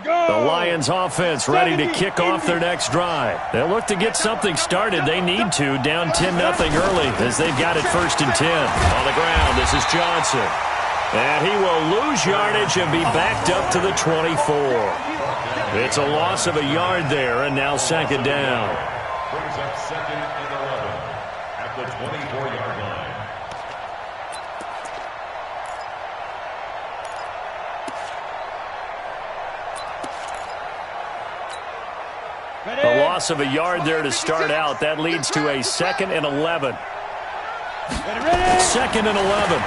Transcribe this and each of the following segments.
The Lions offense ready to kick off their next drive. They'll look to get something started. They need to, down 10-0 early as they've got it 1st and 10. On the ground, this is Johnson. And he will lose yardage and be backed up to the 24. It's a loss of a yard there, and now 2nd down. Brings up 2nd and 11 at the 24-yard line. A loss of a yard there to start out. That leads to a 2nd and 11. 2nd and 11.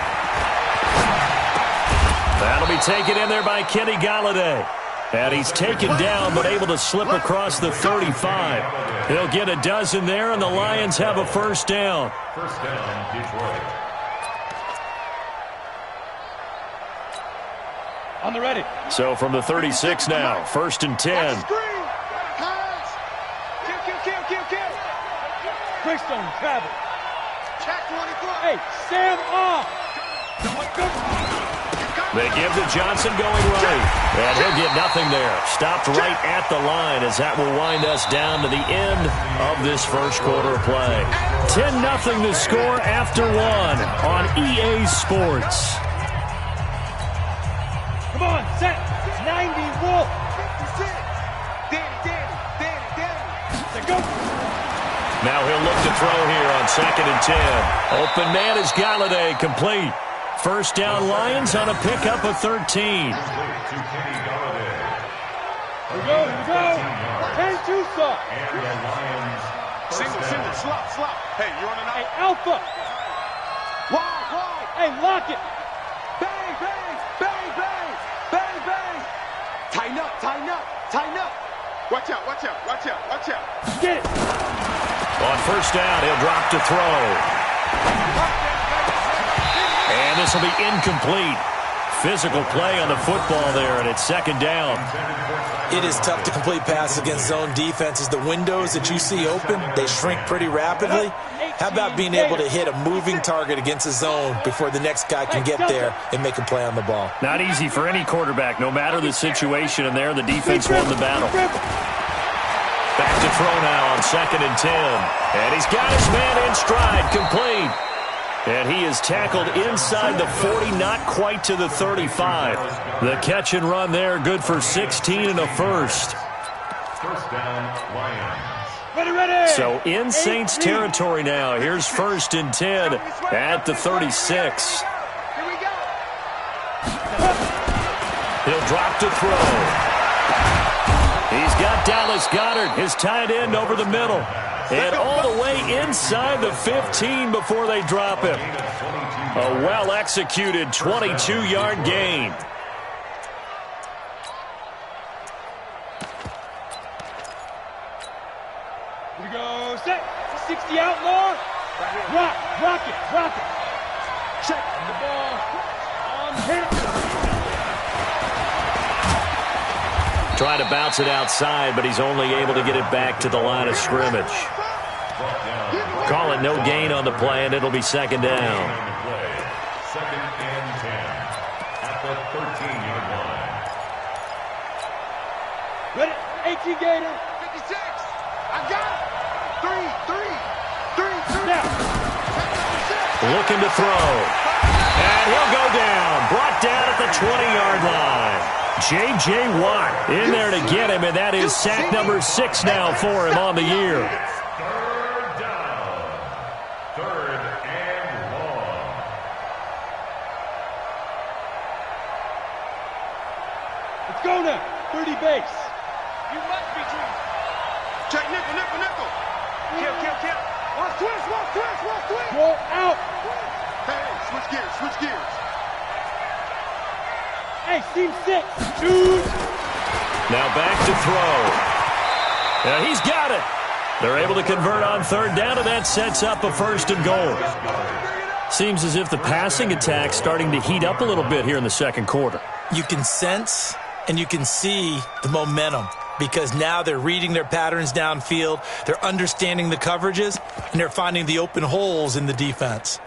That'll be taken in there by Kenny Galladay. And he's taken down but able to slip across the 35. He'll get a dozen there, and the Lions have a 1st down. 1st down, Detroit. On the ready. So from the 36 now, 1st and 10. Quickstone travel. Check 24. Hey, Sam off. They give to Johnson going right. And he'll get nothing there. Stopped right at the line as that will wind us down to the end of this 1st quarter play. 10-0 the score after 1 on EA Sports. Come on, set. 90 Wolf. Danny. Go. Now he'll look to throw here on 2nd and 10. Open man is Galladay, complete. 1st down Lions on a pickup of 13. Here we go. 10-2 stop. And the Lions. Single, slop. Hey, you on an Hey, Alpha. Wide. Hey, lock it. Bang. Tighten up. Watch out. Get it. On 1st down, he'll drop to throw. And this will be incomplete. Physical play on the football there, and it's 2nd down. It is tough to complete passes against zone defenses. The windows that you see open, they shrink pretty rapidly. How about being able to hit a moving target against a zone before the next guy can get there and make a play on the ball? Not easy for any quarterback, no matter the situation, and there the defense won the battle. Back to throw now on 2nd and 10. And he's got his man in stride, complete. And he is tackled inside the 40, not quite to the 35. The catch and run there, good for 16 and a 1st. 1st down, Lions. Ready. So in Saints territory now. Here's 1st and 10 at the 36. Here we go. He'll drop to throw. He's got Dallas Goedert, his tight end, over the middle. And all the way inside the 15 before they drop him. A well-executed 22-yard gain. Here we go. Set. 60 outlaw. Rock it. Check the ball. On hit. Trying to bounce it outside, but he's only able to get it back to the line of scrimmage. Call it no gain on the play, and it'll be 2nd down. 2nd and 10 at the 13-yard line. Ready. 18 Gator. 56. I got it. 3. Now. Looking to throw. And he'll go down. Brought down at the 20-yard line. J.J. Watt in there to get him, and that is sack number 6 now for him on the year. 3rd down. 3rd and long. Let's go now. 30 base. You must be dreaming. Check nickel. Kill. Watch twist. Roll out. Hey, switch gears. Hey, seam 6. Dude. Now back to throw. Yeah, he's got it. They're able to convert on 3rd down, and that sets up a 1st and goal. Seems as if the passing attack's starting to heat up a little bit here in the 2nd quarter. You can sense and you can see the momentum because now they're reading their patterns downfield, they're understanding the coverages, and they're finding the open holes in the defense.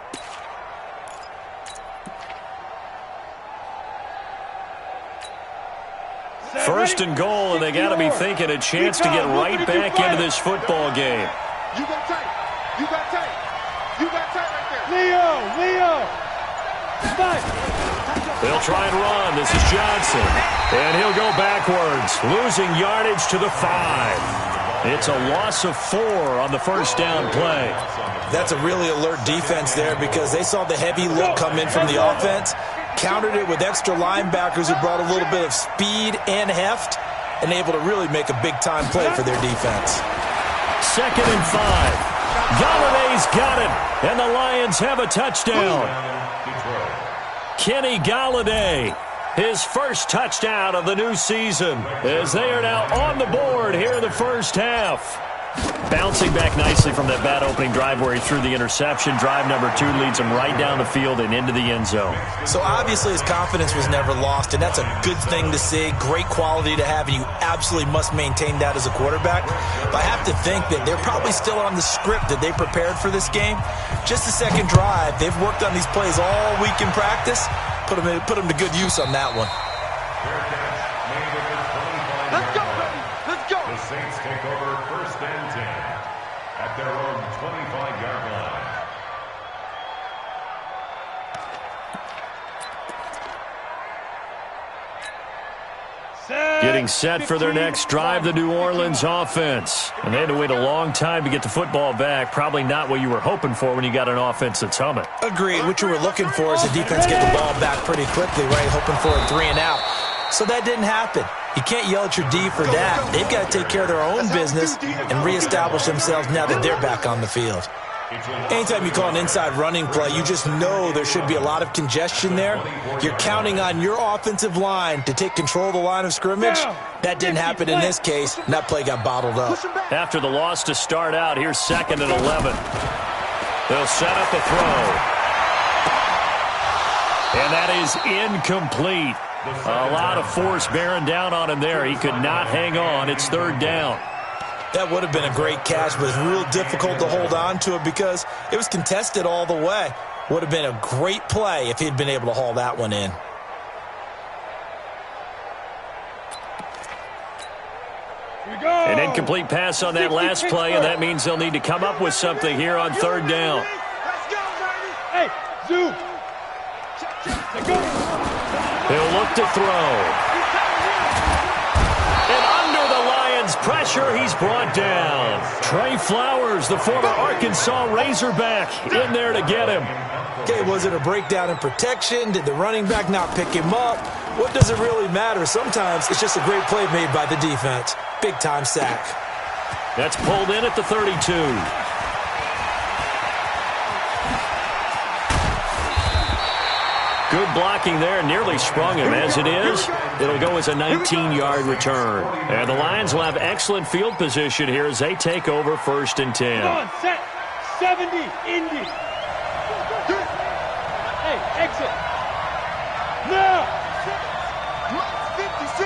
first and goal, and they got to be thinking a chance to get right back into this football game. You got tight. You got tight. You got tight right there. Leo. They'll try and run. This is Johnson. And he'll go backwards, losing yardage to the 5. It's a loss of 4 on the first down play. That's a really alert defense there because they saw the heavy look come in from the offense, countered it with extra linebackers who brought a little bit of speed and heft, and able to really make a big-time play for their defense. 2nd and 5. Galladay's got it, and the Lions have a touchdown. Kenny Galladay, his first touchdown of the new season, as they are now on the board here in the first half. Bouncing back nicely from that bad opening drive where he threw the interception. Drive number 2 leads him right down the field and into the end zone. So obviously his confidence was never lost, and that's a good thing to see. Great quality to have, and you absolutely must maintain that as a quarterback. But I have to think that they're probably still on the script that they prepared for this game. Just the second drive, they've worked on these plays all week in practice. Put them to good use on that one. Let's go, baby. Let's go. The Saints take over 1st and 10 at their own 25-yard line. Getting set for their next drive, the New Orleans offense. And they had to wait a long time to get the football back. Probably not what you were hoping for when you got an offense that's humming. Agreed. What you were looking for is the defense get the ball back pretty quickly, right? Hoping for a 3 and out. So that didn't happen. You can't yell at your D for that. They've got to take care of their own business and reestablish themselves now that they're back on the field. Anytime you call an inside running play, you just know there should be a lot of congestion there. You're counting on your offensive line to take control of the line of scrimmage. That didn't happen in this case, and that play got bottled up. After the loss to start out, here's 2nd and 11. They'll set up the throw. And that is incomplete. A lot of force bearing down on him there. He could not hang on. It's 3rd down. That would have been a great catch, but it's real difficult to hold on to it because it was contested all the way. Would have been a great play if he'd been able to haul that one in. An incomplete pass on that last play, and that means they'll need to come up with something here on 3rd down. Hey, zoom. He'll look to throw. And under the Lions' pressure, he's brought down. Trey Flowers, the former Arkansas Razorback, in there to get him. Okay, was it a breakdown in protection? Did the running back not pick him up? What does it really matter? Sometimes it's just a great play made by the defense. Big-time sack. That's pulled in at the 32. Good blocking there, nearly sprung him. As it is, it'll go as a 19-yard return. And the Lions will have excellent field position here as they take over 1st and 10. Come on, set. 70, Indy. Hey, exit. Now. 56.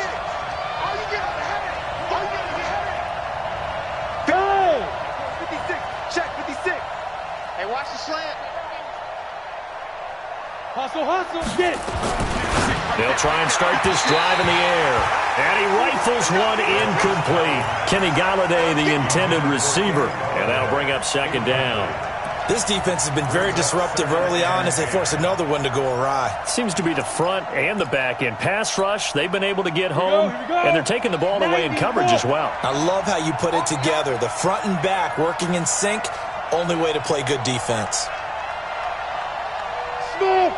All you get ahead. All you get ahead. Go. 56. Check 56. Hey, watch the slant. Hustle, get it. They'll try and start this drive in the air. And he rifles one incomplete. Kenny Galladay, the intended receiver. And that'll bring up 2nd down. This defense has been very disruptive early on as they force another one to go awry. Seems to be the front and the back end. Pass rush, they've been able to get home. And they're taking the ball away in coverage as well. I love how you put it together. The front and back working in sync. Only way to play good defense. Smoke.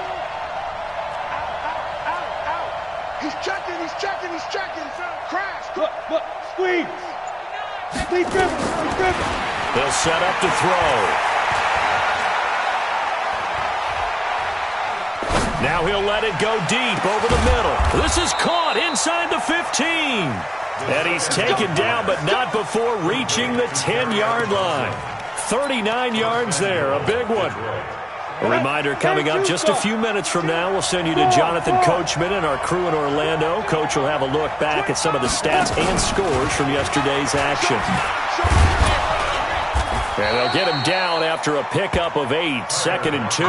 He's checking. Crash. Look, squeeze. Please dribble. They'll set up to throw. Now he'll let it go deep over the middle. This is caught inside the 15. And he's taken down, but not before reaching the 10-yard line. 39 yards there, a big one. A reminder coming up just a few minutes from now. We'll send you to Jonathan Coachman and our crew in Orlando. Coach will have a look back at some of the stats and scores from yesterday's action. And they'll get him down after a pickup of 8, 2nd and 2.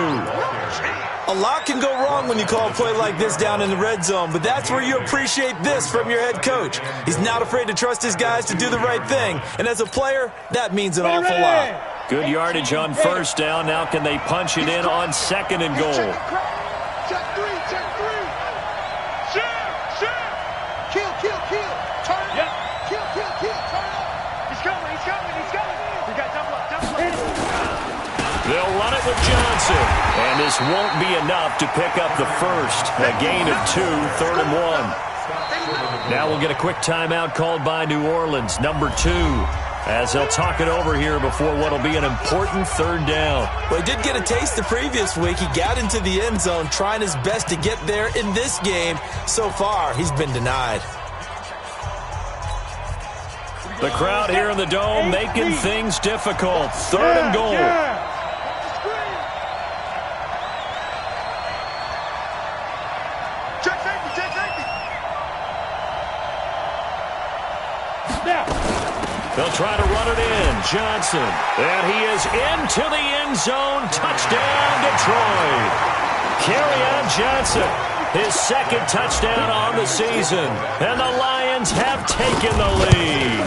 A lot can go wrong when you call a play like this down in the red zone, but that's where you appreciate this from your head coach. He's not afraid to trust his guys to do the right thing, and as a player, that means an awful lot. Good yardage on first down. Now can they punch it in on second and goal? Check three. Kill. Turn it. Yep. Kill. Turn it. He's coming. We got double up. They'll run it with Johnson. And this won't be enough to pick up the first. A gain of 2, 3rd and 1. Now we'll get a quick timeout called by New Orleans, number 2. As they'll talk it over here before what will be an important 3rd down. Well, he did get a taste the previous week. He got into the end zone trying his best to get there in this game. So far, he's been denied. The crowd here in the Dome making things difficult. 3rd and goal. Check safety. They'll try to run it in. Johnson. And he is into the end zone. Touchdown, Detroit. Kerryon Johnson. His 2nd touchdown on the season. And the Lions have taken the lead.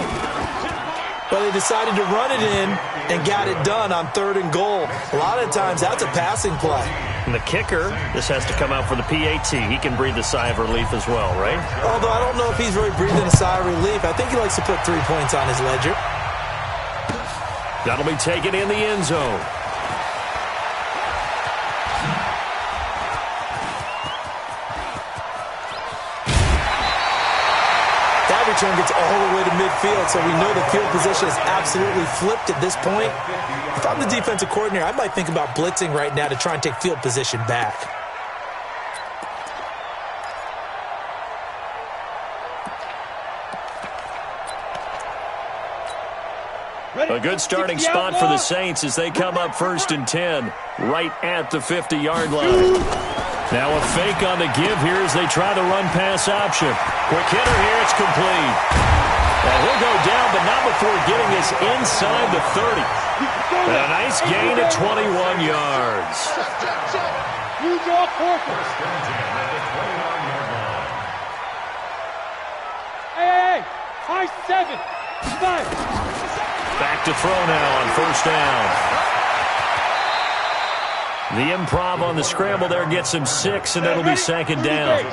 But they decided to run it in and got it done on 3rd and goal. A lot of times, that's a passing play. And the kicker, this has to come out for the PAT. He can breathe a sigh of relief as well, right? Although I don't know if he's really breathing a sigh of relief. I think he likes to put 3 points on his ledger. That'll be taken in the end zone. That return gets all the way to midfield, so we know the field position is absolutely flipped at this point. If I'm the defensive coordinator, I might think about blitzing right now to try and take field position back. A good starting spot for the Saints as they come up 1st and 10, right at the 50-yard line. Now a fake on the give here as they try the run-pass option. Quick hitter here, it's complete. And he'll go down, but not before getting this inside the 30. And a nice gain of 21 yards. Use your quarter. Hey. High 7. 5. Back to throw now on 1st down. The improv on the scramble there gets him 6, and it'll be 2nd down.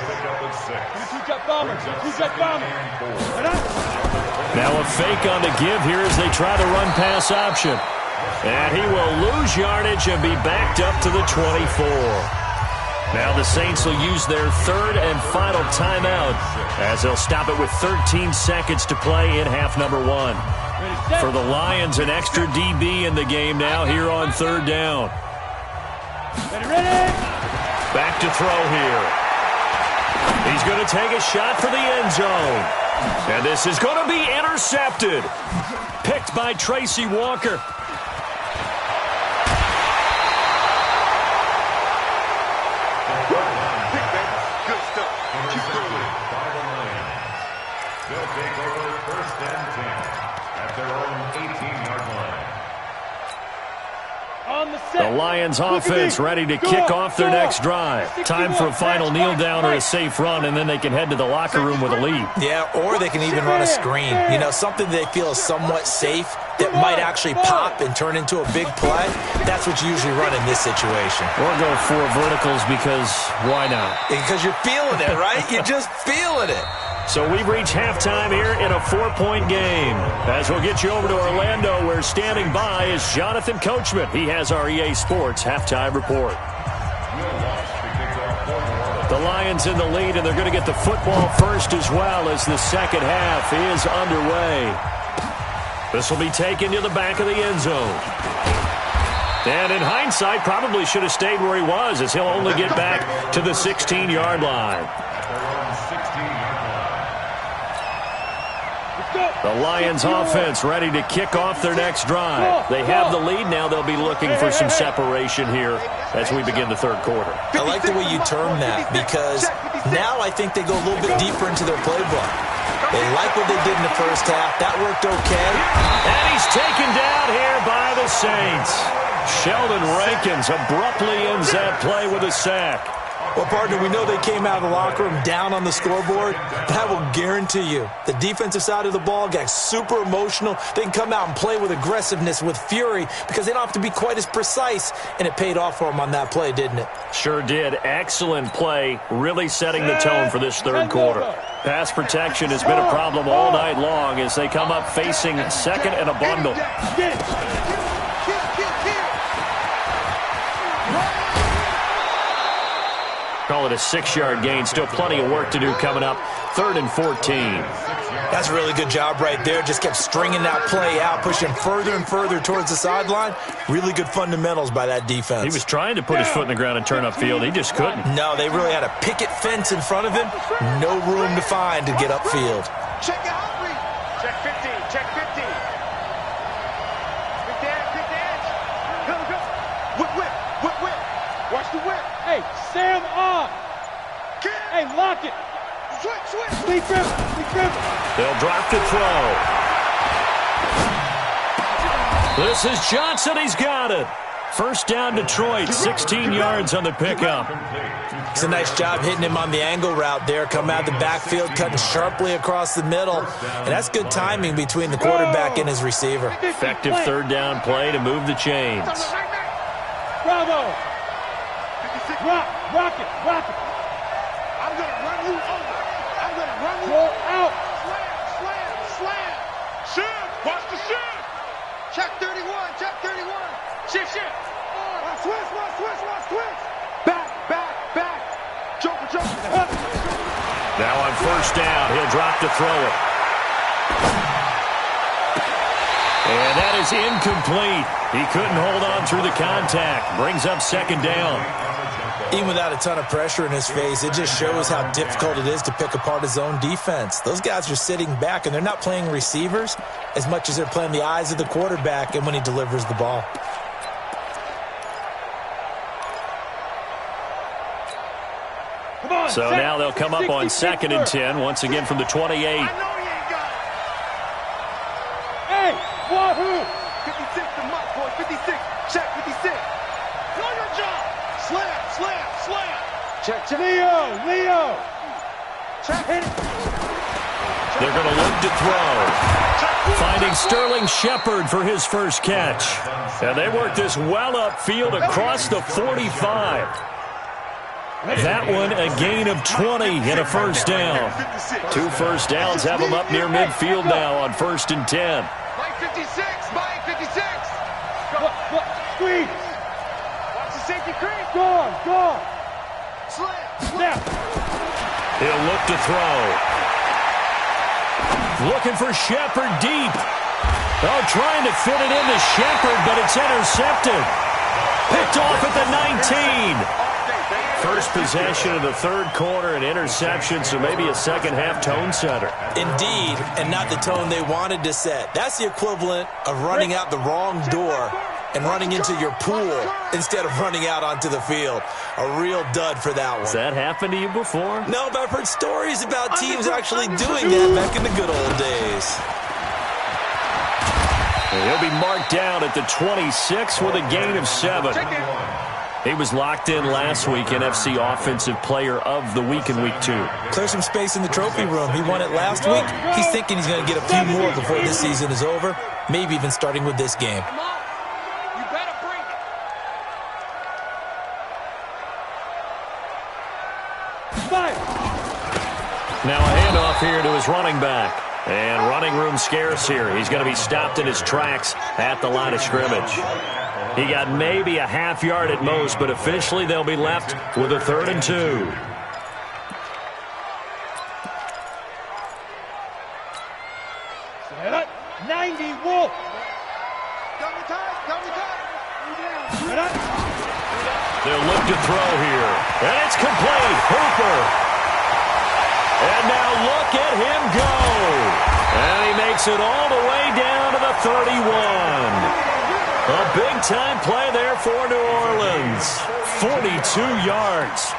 Now a fake on the give here as they try the run-pass option. And he will lose yardage and be backed up to the 24. Now the Saints will use their 3rd and final timeout as they'll stop it with 13 seconds to play in half number 1. For the Lions, an extra DB in the game now here on 3rd down. Back to throw here. He's going to take a shot for the end zone. And this is going to be intercepted. Picked by Tracy Walker. Good stuff. Keep going. They'll take over 1st and 10 at their own 18-yard line. The Lions offense ready to kick off their next drive. Time for a final kneel down or a safe run, and then they can head to the locker room with a lead. Yeah, or they can even run a screen. You know, something they feel is somewhat safe that might actually pop and turn into a big play. That's what you usually run in this situation. Or go 4 verticals because why not? Because you're feeling it, right? You're just feeling it. So we've reached halftime here in a 4-point game. As we'll get you over to Orlando, where standing by is Jonathan Coachman. He has our EA Sports halftime report. The Lions in the lead, and they're going to get the football first as well as the second half is underway. This will be taken to the back of the end zone. And in hindsight, probably should have stayed where he was, as he'll only get back to the 16-yard line. The Lions offense ready to kick off their next drive. They have the lead now. They'll be looking for some separation here as we begin the 3rd quarter. I like the way you term that, because now I think they go a little bit deeper into their playbook. They like what they did in the first half. That worked okay. And he's taken down here by the Saints. Sheldon Rankins abruptly ends that play with a sack. Well, partner, we know they came out of the locker room down on the scoreboard. That will guarantee you the defensive side of the ball got super emotional. They can come out and play with aggressiveness, with fury, because they don't have to be quite as precise. And it paid off for them on that play, didn't it? Sure did. Excellent play, really setting the tone for this third quarter. Pass protection has been a problem all night long as they come up facing second and a bundle. Call it a 6-yard gain. Still plenty of work to do coming up. 3rd and 14. That's a really good job right there. Just kept stringing that play out, pushing further and further towards the sideline. Really good fundamentals by that defense. He was trying to put his foot in the ground and turn upfield. He just couldn't. No, they really had a picket fence in front of him. No room to find to get upfield. Check out, read. Check 15, check 15. Big dash. Whip, whip, whip, whip. Watch the whip. Hey, Sam on. Hey, lock it. Switch. Lead dribble. They'll drop to throw. This is Johnson. He's got it. First down, Detroit. 16 yards on the pickup. It's a nice job hitting him on the angle route there. Come out of the backfield, cutting sharply across the middle. And that's good timing between the quarterback and his receiver. Effective third down play to move the chains. Bravo. Rock it. I'm going to run you over. Roll out. Slam. Shoot. Watch the shoot. Check 31. Shift. Switch. Back. Joker. Now on first down, he'll drop to throw it. And that is incomplete. He couldn't hold on through the contact. Brings up second down. Even without a ton of pressure in his face, it just shows how difficult it is to pick apart his own defense. Those guys are sitting back, and they're not playing receivers as much as they're playing the eyes of the quarterback and when he delivers the ball. So now they'll come up on 2nd and 10, once again from the 28. I know he ain't got it. Hey, wahoo. 56 to Mike, boy. 56. Check 56. Know your job. Slam. Check. Leo. Check. Hit it. They're going to look to throw. Finding Sterling Shepard for his first catch. And they work this well upfield across the 45. That one a gain of 20 and a first down. 2 first downs have them up near midfield now on 1st and 10. Mike 56. Squeeze. Watch the safety creep. Gone. Slam. Snap. He'll look to throw. Looking for Shepard deep. Oh, trying to fit it into Shepard, but it's intercepted. Picked off at the 19. First possession of the third quarter, an interception, so maybe a second-half tone setter. Indeed, and not the tone they wanted to set. That's the equivalent of running out the wrong door and running into your pool instead of running out onto the field. A real dud for that one. Has that happened to you before? No, but I've heard stories about teams actually doing that back in the good old days. And he'll be marked down at the 26 with a gain of 7. He was locked in last week, NFC Offensive Player of the Week in Week 2. Clear some space in the trophy room. He won it last week. He's thinking he's going to get a few more before this season is over, maybe even starting with this game. You better bring it. Now a handoff here to his running back. And running room scarce here. He's going to be stopped in his tracks at the line of scrimmage. He got maybe a half yard at most, but officially they'll be left with a 3rd and 2. Set up. 90 Wolf. Double tight. Set up. They'll look to throw here. And it's complete. Hooper. And now look at him go. And he makes it all the way down to the 31. A big-time play there for New Orleans. 42 yards.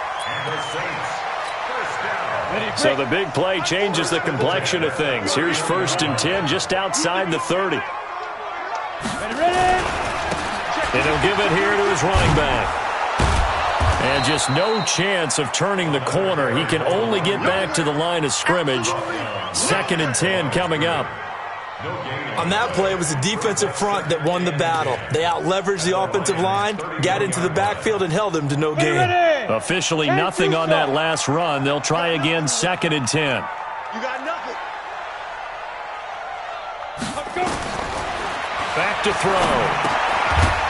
So the big play changes the complexion of things. Here's 1st and 10 just outside the 30. Ready. And he'll give it here to his running back. And just no chance of turning the corner. He can only get back to the line of scrimmage. 2nd and 10 coming up. On that play, it was the defensive front that won the battle. They out-leveraged the offensive line, got into the backfield, and held them to no gain. Officially nothing on that last run. They'll try again 2nd and 10. You got nothing. Back to throw.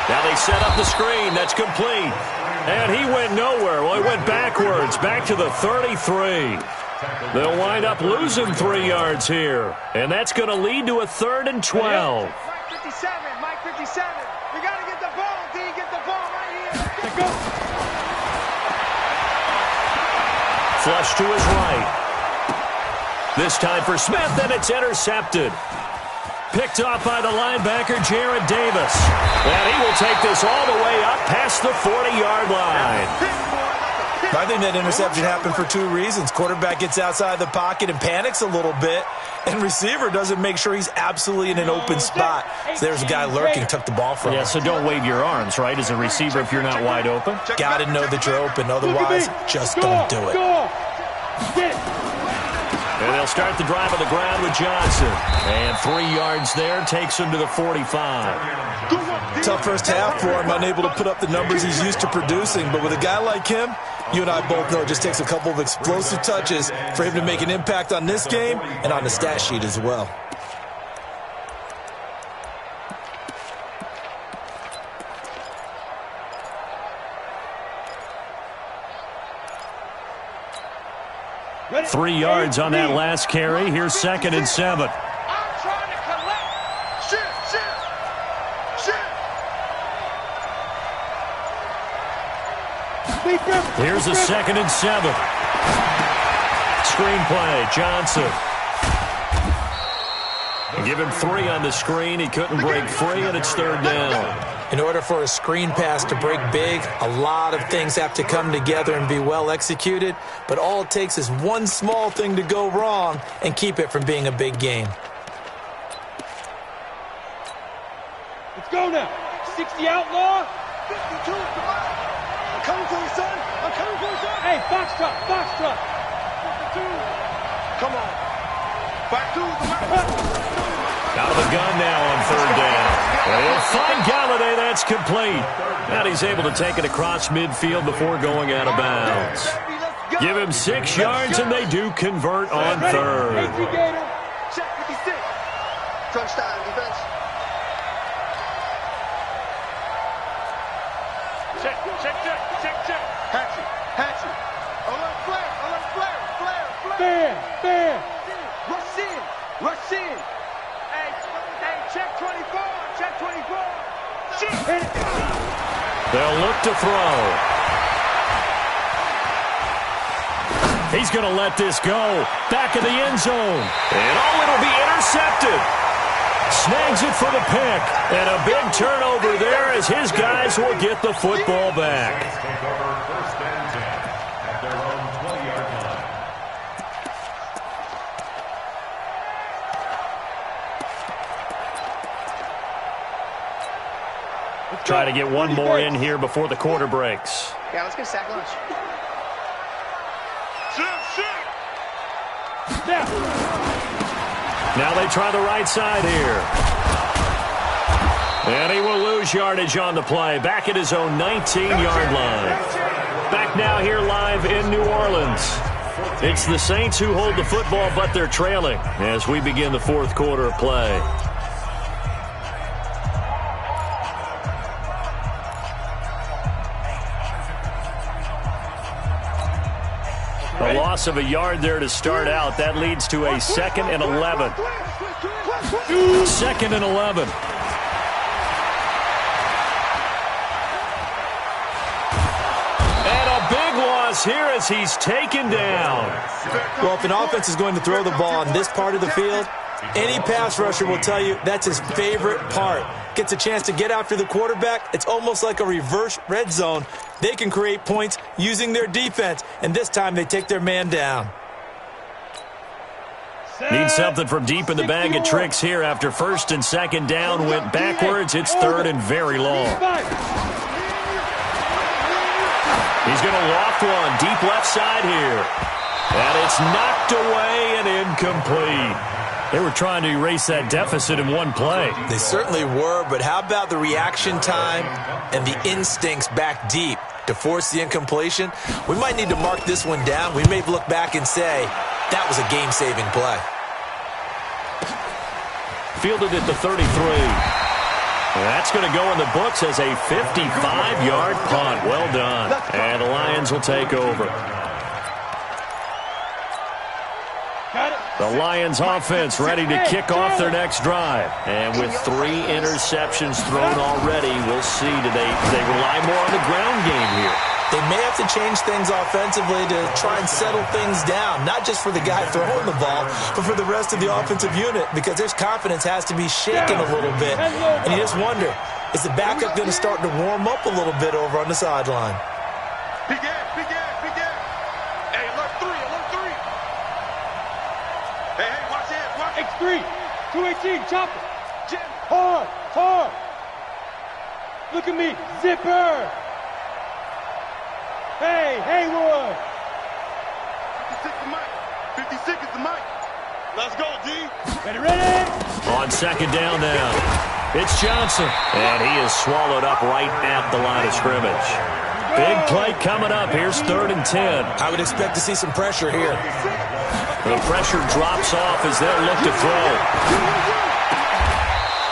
Now they set up the screen. That's complete. And he went nowhere. Well, he went backwards, back to the 33. They'll wind up losing 3 yards here. And that's going to lead to a 3rd and 12. Mike 57, Mike 57. You got to get the ball. D, get the ball right here. Go. Flush to his right. This time for Smith, and it's intercepted. Picked off by the linebacker, Jared Davis. And he will take this all the way up past the 40-yard line. I think that interception happened for 2 reasons. Quarterback gets outside the pocket and panics a little bit, and receiver doesn't make sure he's absolutely in an open spot. So there's a guy lurking, took the ball from him. Yeah, so don't wave your arms, right, as a receiver if you're not wide open. Got to know that you're open. Otherwise, just don't do it. And they'll start the drive on the ground with Johnson. And 3 yards there takes him to the 45. Tough first half for him, unable to put up the numbers he's used to producing. But with a guy like him, you and I both know it just takes a couple of explosive touches for him to make an impact on this game and on the stat sheet as well. Ready? 3 yards on that last carry. Here's 2nd and 7. I'm trying to collect. Shift. Here's a 2nd and 7. Screenplay, Johnson. Give him 3 on the screen. He couldn't break free, and it's 3rd down. In order for a screen pass to break big, a lot of things have to come together and be well executed, but all it takes is one small thing to go wrong and keep it from being a big game. Let's go now. 60 outlaw. 52, come on. I'm coming for you, son. I'm coming for you, son. Hey, box truck. 52. Come on. Back to the Out of the gun now on 3rd down. And he'll find Galladay. That's complete. And he's able to take it across midfield before going out of bounds. Give him 6 yards, and they do convert on 3rd. Check 56. Crunch time, defense. Check. Hatchet. Alert flare. Fair. Rush in. Hey, check 24. Shit. They'll look to throw. He's going to let this go. Back in the end zone. And it'll be intercepted. Snags it for the pick. And a big turnover there as his guys will get the football back. Take over 1st and 10 at their own 20-yard line. Try to get one more in here before the quarter breaks. Yeah, let's get a sack lunch. Now they try the right side here. And he will lose yardage on the play. Back at his own 19-yard line. Back now here live in New Orleans. It's the Saints who hold the football, but they're trailing as we begin the 4th quarter of play. A loss of a yard there to start out. That leads to a 2nd and 11. 2nd and 11. And a big loss here as he's taken down. Well, if an offense is going to throw the ball on this part of the field, any pass rusher will tell you that's his favorite part. Gets a chance to get after the quarterback. It's almost like a reverse red zone. They can create points using their defense, and this time they take their man down. Need something from deep in the bag of tricks here after first and second down went backwards. It's third and very long. He's going to loft one deep left side here. And it's knocked away and incomplete. They were trying to erase that deficit in one play. They certainly were, but how about the reaction time and the instincts back deep to force the incompletion? We might need to mark this one down. We may look back and say, that was a game-saving play. Fielded at the 33. That's going to go in the books as a 55-yard punt. Well done. And the Lions will take over. The Lions offense ready to kick off their next drive. And with 3 interceptions thrown already, we'll see. Do they rely more on the ground game here? They may have to change things offensively to try and settle things down, not just for the guy throwing the ball, but for the rest of the offensive unit, because their confidence has to be shaken a little bit. And you just wonder, is the backup going to start to warm up a little bit over on the sideline? Big Ed, big Ed, big Ed. Hey, alert 3, alert 3. Hey, watch it, watch it. X3, 218, chopper. Hard, hard. Look at me, zipper. Hey, Haywood. 56 the mic. 56 is the mic. Let's go, D. Ready? On second down now, it's Johnson. And he is swallowed up right at the line of scrimmage. Big play coming up. Here's 3rd and 10. I would expect to see some pressure here. The pressure drops off as they'll look to throw.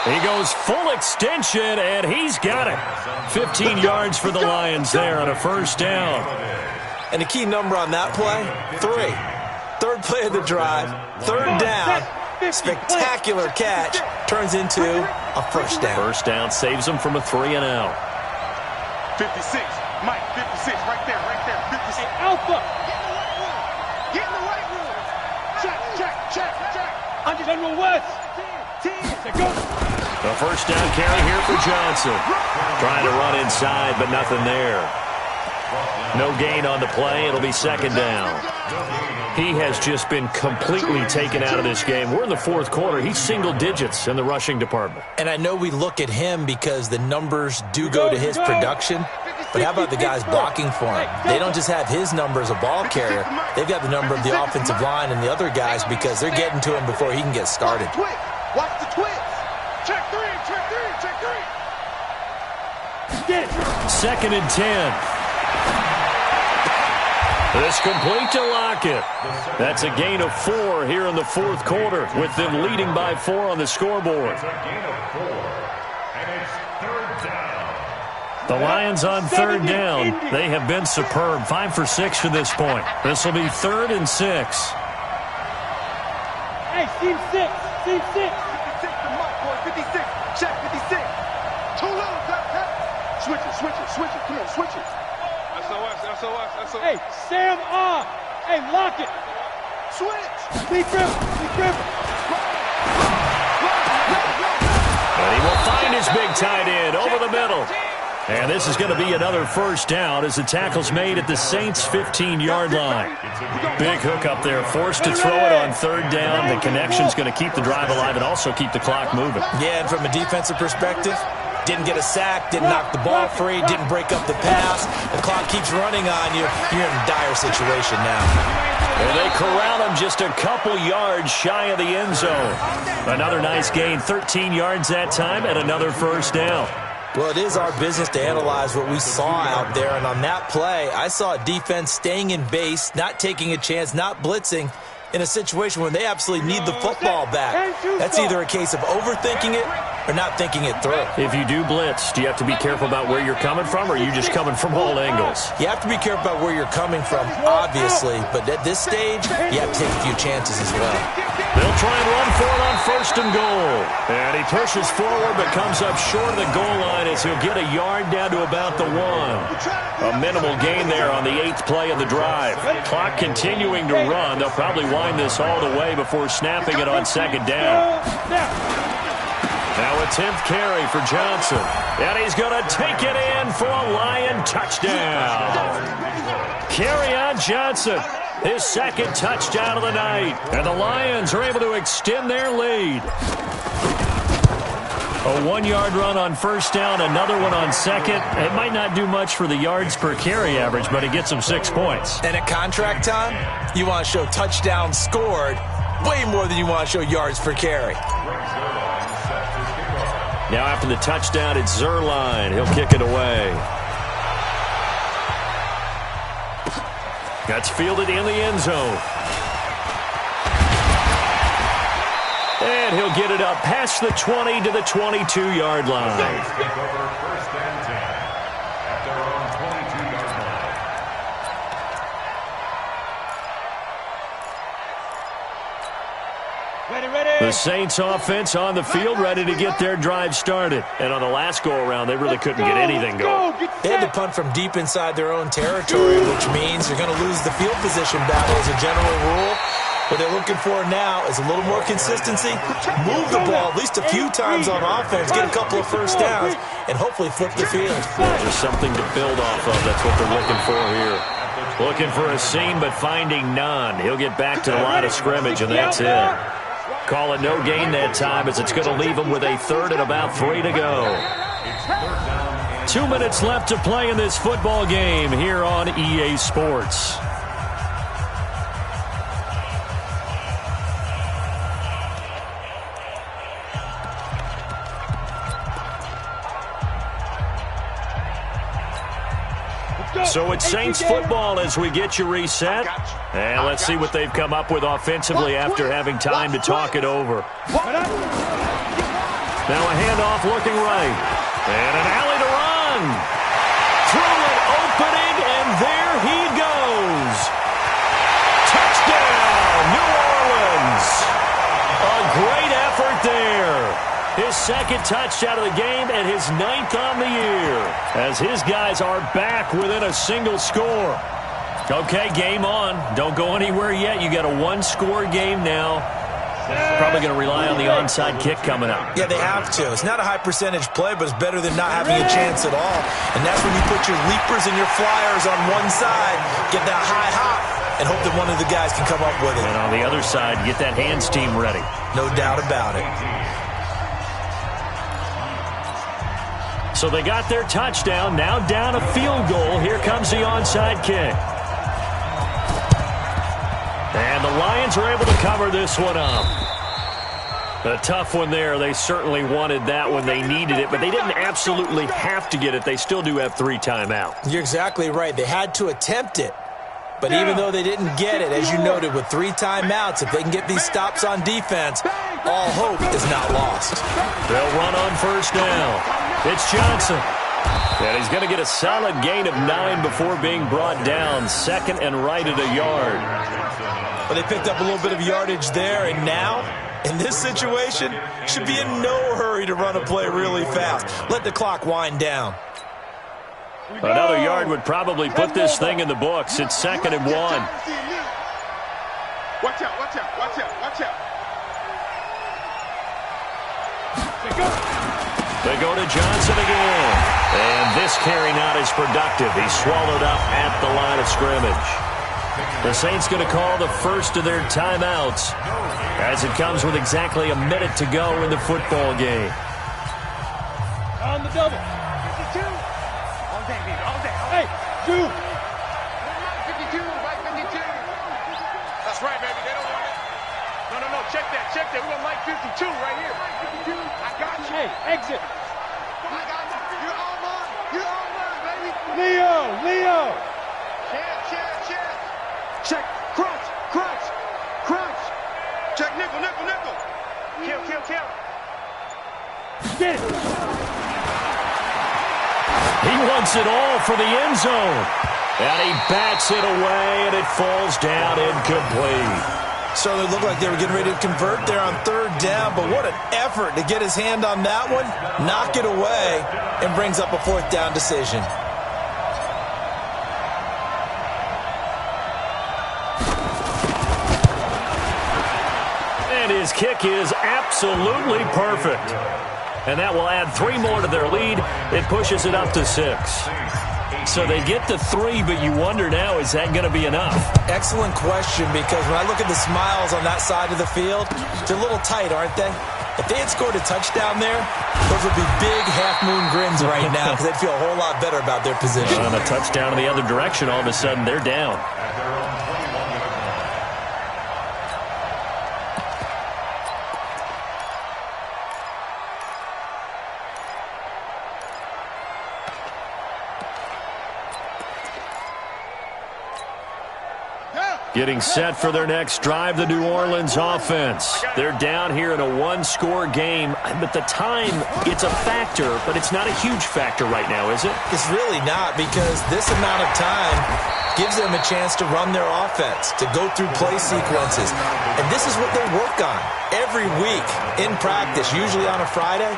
He goes full extension, and he's got it. 15 yards for the Lions there on a first down. And the key number on that play, 3. Third play of the drive, 3rd down, spectacular catch, turns into a first down. First down saves them from a 3-and-out. 56, Mike, 56, right there, 56. Hey, Alpha. Get in the right room. Check. General West. Go. A first down carry here for Johnson. Trying to run inside, but nothing there. No gain on the play. It'll be second down. He has just been completely taken out of this game. We're in the 4th quarter. He's single digits in the rushing department. And I know we look at him because the numbers do go to his production, but how about the guys blocking for him? They don't just have his number as a ball carrier. They've got the number of the offensive line and the other guys because they're getting to him before he can get started. Watch the twist. Check 3. Get it. 2nd and 10. This complete to Lockett. That's a gain of 4 here in the 4th quarter, with them leading by 4 on the scoreboard. It's a gain of 4, and it's 3rd down. The Lions on 3rd down. They have been superb. 5 for 6 to this point. This will be 3rd and 6. Hey, team 6. 56 the mic, boy, 56. Check 56. Too little, tap. Switch it. Come on, switch it. SOS. Hey, Sam off. Hey, lock it. Switch. Lee Griffin. And he will find his big tight end over the middle. And this is going to be another first down as the tackle's made at the Saints' 15-yard line. Big hook up there, forced to throw it on 3rd down. The connection's going to keep the drive alive and also keep the clock moving. Yeah, and from a defensive perspective, didn't get a sack, didn't knock the ball free, didn't break up the pass. The clock keeps running on you. You're in a dire situation now. And they corral him just a couple yards shy of the end zone. Another nice gain, 13 yards that time, and another first down. Well, it is our business to analyze what we saw out there, and on that play, I saw a defense staying in base, not taking a chance, not blitzing, in a situation where they absolutely need the football back. That's either a case of overthinking it or not thinking it through. If you do blitz, do you have to be careful about where you're coming from, or are you just coming from all angles? You have to be careful about where you're coming from, obviously, but at this stage, you have to take a few chances as well. They'll try and run for it on 1st and goal. And he pushes forward but comes up short of the goal line as he'll get a yard down to about the 1. A minimal gain there on the 8th play of the drive. Clock continuing to run. They'll probably wind this all the way before snapping it on 2nd down. Now a 10th carry for Johnson. And he's going to take it in for a Lion touchdown. Carry on Johnson. His second touchdown of the night. And the Lions are able to extend their lead. A 1-yard run on first down, another one on second. It might not do much for the yards per carry average, but it gets him 6 points. And at contract time, you want to show touchdowns scored way more than you want to show yards per carry. Now after the touchdown, it's Zerline. He'll kick it away. That's fielded in the end zone. And he'll get it up past the 20 to the 22-yard line. Take over first and 10 at their own 22-yard line. Ready. The Saints offense on the field, ready to get their drive started. And on the last go-around, they really couldn't get anything going. They had to punt from deep inside their own territory, which means you're going to lose the field position battle as a general rule. What they're looking for now is a little more consistency, move the ball at least a few times on offense, get a couple of first downs, and hopefully flip the field. Just something to build off of. That's what they're looking for here. Looking for a seam, but finding none. He'll get back to the line of scrimmage, and that's it. Call it no gain that time, as it's going to leave him with a third and about 3 to go. 2 minutes left to play in this football game here on EA Sports. So it's Saints football as we get you reset. And let's see what they've come up with offensively after having time to talk it over. Now a handoff looking right. And an alley to run. Through an opening, and there he goes. Touchdown, New Orleans. A great effort there. His second touchdown of the game and his 9th on the year, as his guys are back within a single score. Okay, game on. Don't go anywhere yet. You got a 1-score game now. Probably going to rely on the onside kick coming up. Yeah, they have to. It's not a high percentage play, but it's better than not having a chance at all. And that's when you put your leapers and your flyers on one side, get that high hop, and hope that one of the guys can come up with it. And on the other side, get that hands team ready. No doubt about it. So they got their touchdown, now down a field goal. Here comes the onside kick. And the Lions are able to cover this one up. A tough one there. They certainly wanted that when they needed it, but they didn't absolutely have to get it. They still do have 3 timeouts. You're exactly right. They had to attempt it. But even though they didn't get it, as you noted, with 3 timeouts, if they can get these stops on defense, all hope is not lost. They'll run on first down. It's Johnson. And he's going to get a solid gain of 9 before being brought down. Second and right at a yard. But they picked up a little bit of yardage there, and now, in this situation, should be in no hurry to run a play really fast. Let the clock wind down. Another yard would probably put this thing in the books. It's 2nd and 1. Watch out, watch out, watch out, watch out. They go to Johnson again. And this carry not as productive. He's swallowed up at the line of scrimmage. The Saints going to call the first of their timeouts as it comes with exactly a minute to go in the football game. On the double. 52. All day, baby, all day. Hey, 2. 52, right 52. That's right, baby, they don't want it. No, check that. We want Mike 52 right here. Mike 52, I got you. Hey, exit. I got you. You're all mine, baby. Leo. Check, crunch. Check, nickel. Kill. Get it. He wants it all for the end zone. And he bats it away, and it falls down incomplete. So it looked like they were getting ready to convert there on 3rd down, but what an effort to get his hand on that one, knock it away, and brings up a 4th down decision. And his kick is absolutely perfect. And that will add 3 more to their lead. It pushes it up to 6. So they get the 3, but you wonder now, is that going to be enough? Excellent question, because when I look at the smiles on that side of the field, they're a little tight, aren't they? If they had scored a touchdown there, those would be big half-moon grins right now because they'd feel a whole lot better about their position. On a touchdown in the other direction, all of a sudden they're down. Getting set for their next drive, the New Orleans offense. They're down here in a one-score game, but the time, it's a factor, but it's not a huge factor right now, is it? It's really not, because this amount of time gives them a chance to run their offense, to go through play sequences. And this is what they work on every week in practice, usually on a Friday.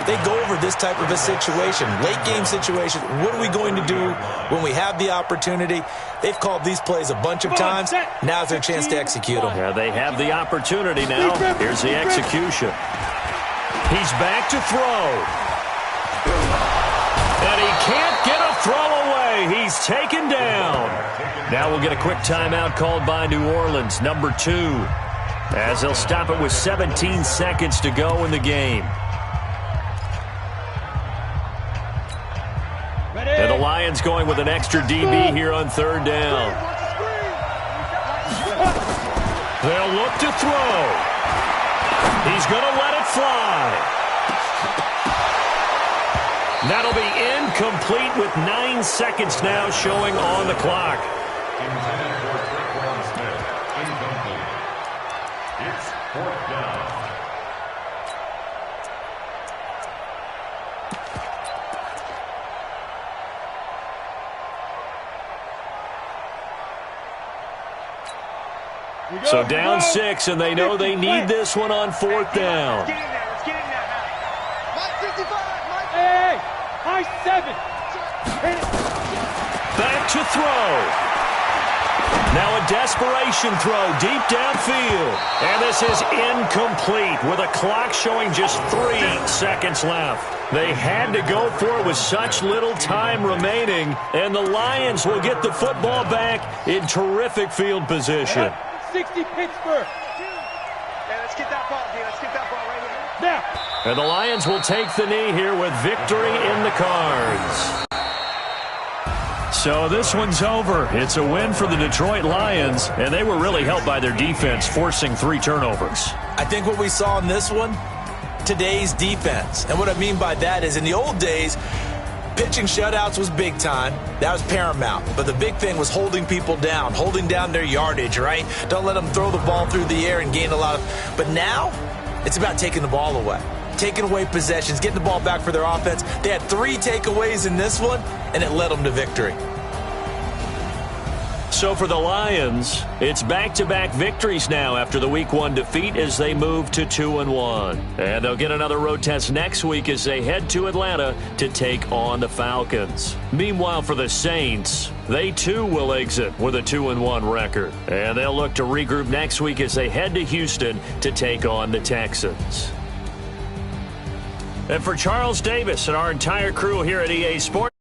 They go over this type of a situation, late-game situation. What are we going to do when we have the opportunity? They've called these plays a bunch of times. Now's their chance to execute them. Yeah, they have the opportunity now. Here's the execution. He's back to throw. And he can't get a throw away. He's taken down. Now we'll get a quick timeout called by New Orleans, number 2, as they'll stop it with 17 seconds to go in the game. And the Lions going with an extra DB here on 3rd down. They'll look to throw. He's going to let it fly. That'll be incomplete with 9 seconds now showing on the clock. Intended for Traquan Smith. Incomplete. It's 4th down. So down 6, and they know they need this one on 4th down. Let's get in there. Let's get in there. Mike 55. Mike. Hey, high 7. Back to throw. Now a desperation throw deep downfield. And this is incomplete with a clock showing just 3 seconds left. They had to go for it with such little time remaining, and the Lions will get the football back in terrific field position. 60 Pittsburgh. Yeah, let's get that ball, dude. Let's get that ball right here. Now. And the Lions will take the knee here with victory in the cards. So this one's over. It's a win for the Detroit Lions, and they were really helped by their defense, forcing 3 turnovers. I think what we saw in this one, today's defense. And what I mean by that is in the old days, pitching shutouts was big time. That was paramount. But the big thing was holding people down, holding down their yardage, right? Don't let them throw the ball through the air and gain a lot of... But now, it's about taking the ball away. Taking away possessions, getting the ball back for their offense. They had 3 takeaways in this one, and it led them to victory. So for the Lions, it's back-to-back victories now after the Week 1 defeat as they move to 2-1. And they'll get another road test next week as they head to Atlanta to take on the Falcons. Meanwhile, for the Saints, they too will exit with a 2-1 record. And they'll look to regroup next week as they head to Houston to take on the Texans. And for Charles Davis and our entire crew here at EA Sports,